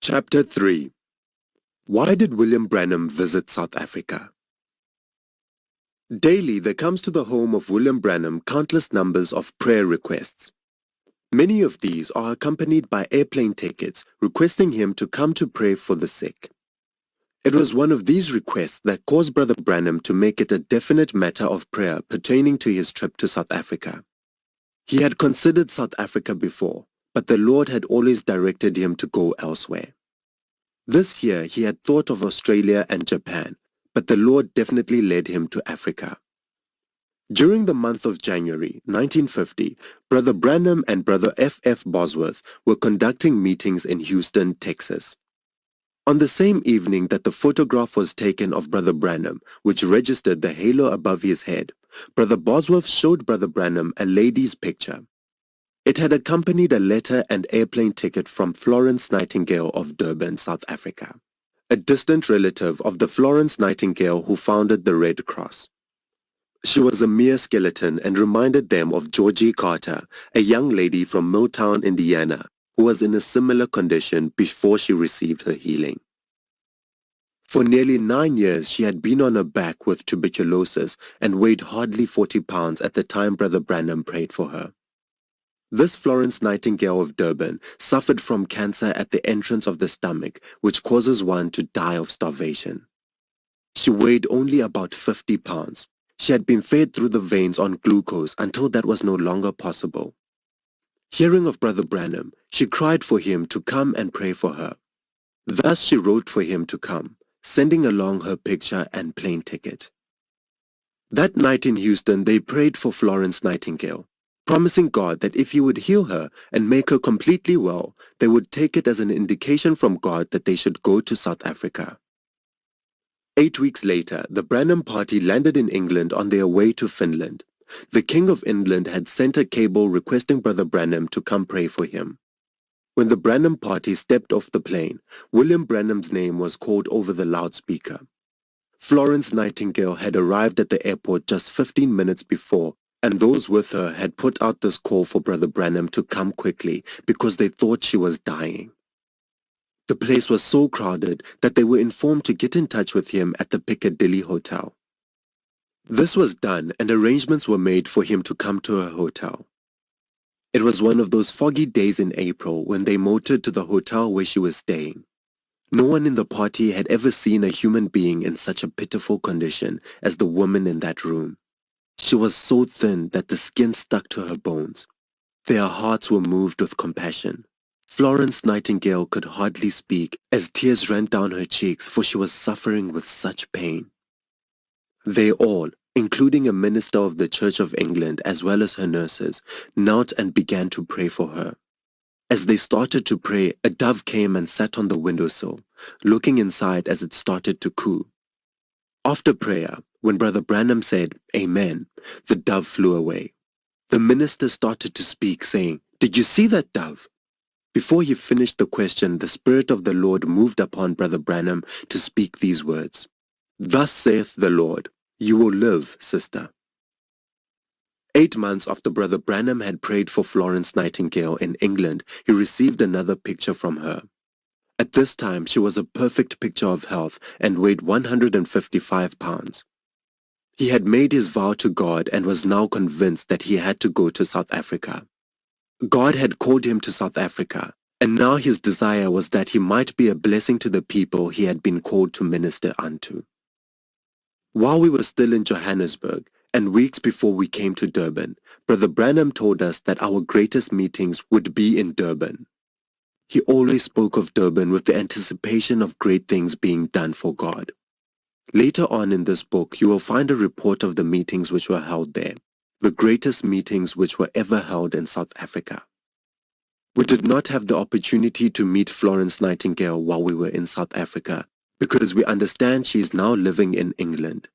Chapter 3. Why did William Branham visit South Africa? Daily there comes to the home of William Branham countless numbers of prayer requests. Many of these are accompanied by airplane tickets requesting him to come to pray for the sick. It was one of these requests that caused Brother Branham to make it a definite matter of prayer pertaining to his trip to South Africa. He had considered South Africa before, but the Lord had always directed him to go elsewhere. This year he had thought of Australia and Japan, but the Lord definitely led him to Africa. During the month of January 1950, Brother Branham and Brother F. Bosworth were conducting meetings in Houston, Texas. On the same evening that the photograph was taken of Brother Branham, which registered the halo above his head, Brother Bosworth showed Brother Branham a lady's picture. It had accompanied a letter and airplane ticket from Florence Nightingale of Durban, South Africa, a distant relative of the Florence Nightingale who founded the Red Cross. She was a mere skeleton and reminded them of Georgie Carter, a young lady from Milltown, Indiana, who was in a similar condition before she received her healing. For nearly 9 years she had been on her back with tuberculosis and weighed hardly 40 pounds at the time Brother Branham prayed for her. This Florence Nightingale of Durban suffered from cancer at the entrance of the stomach, which causes one to die of starvation. She weighed only about 50 pounds. She had been fed through the veins on glucose until that was no longer possible. Hearing of Brother Branham, she cried for him to come and pray for her. Thus she wrote for him to come, sending along her picture and plane ticket. That night in Houston they prayed for Florence Nightingale, promising God that if he would heal her and make her completely well, they would take it as an indication from God that they should go to South Africa. 8 weeks later, the Branham party landed in England on their way to Finland. The King of England had sent a cable requesting Brother Branham to come pray for him. When the Branham party stepped off the plane, William Branham's name was called over the loudspeaker. Florence Nightingale had arrived at the airport just 15 minutes before, and those with her had put out this call for Brother Branham to come quickly because they thought she was dying. The place was so crowded that they were informed to get in touch with him at the Piccadilly Hotel. This was done and arrangements were made for him to come to her hotel. It was one of those foggy days in April when they motored to the hotel where she was staying. No one in the party had ever seen a human being in such a pitiful condition as the woman in that room. She was so thin that the skin stuck to her bones. Their hearts were moved with compassion. Florence Nightingale could hardly speak as tears ran down her cheeks, for she was suffering with such pain. They all, including a minister of the Church of England as well as her nurses, knelt and began to pray for her. As they started to pray, a dove came and sat on the windowsill, looking inside as it started to coo. After prayer, when Brother Branham said, "Amen," the dove flew away. The minister started to speak, saying, "Did you see that dove?" Before he finished the question, the Spirit of the Lord moved upon Brother Branham to speak these words. "Thus saith the Lord, you will live, sister." 8 months after Brother Branham had prayed for Florence Nightingale in England, he received another picture from her. At this time, she was a perfect picture of health and weighed 155 pounds. He had made his vow to God and was now convinced that he had to go to South Africa. God had called him to South Africa, and now his desire was that he might be a blessing to the people he had been called to minister unto. While we were still in Johannesburg, and weeks before we came to Durban, Brother Branham told us that our greatest meetings would be in Durban. He always spoke of Durban with the anticipation of great things being done for God. Later on in this book, you will find a report of the meetings which were held there, the greatest meetings which were ever held in South Africa. We did not have the opportunity to meet Florence Nightingale while we were in South Africa, because we understand she is now living in England.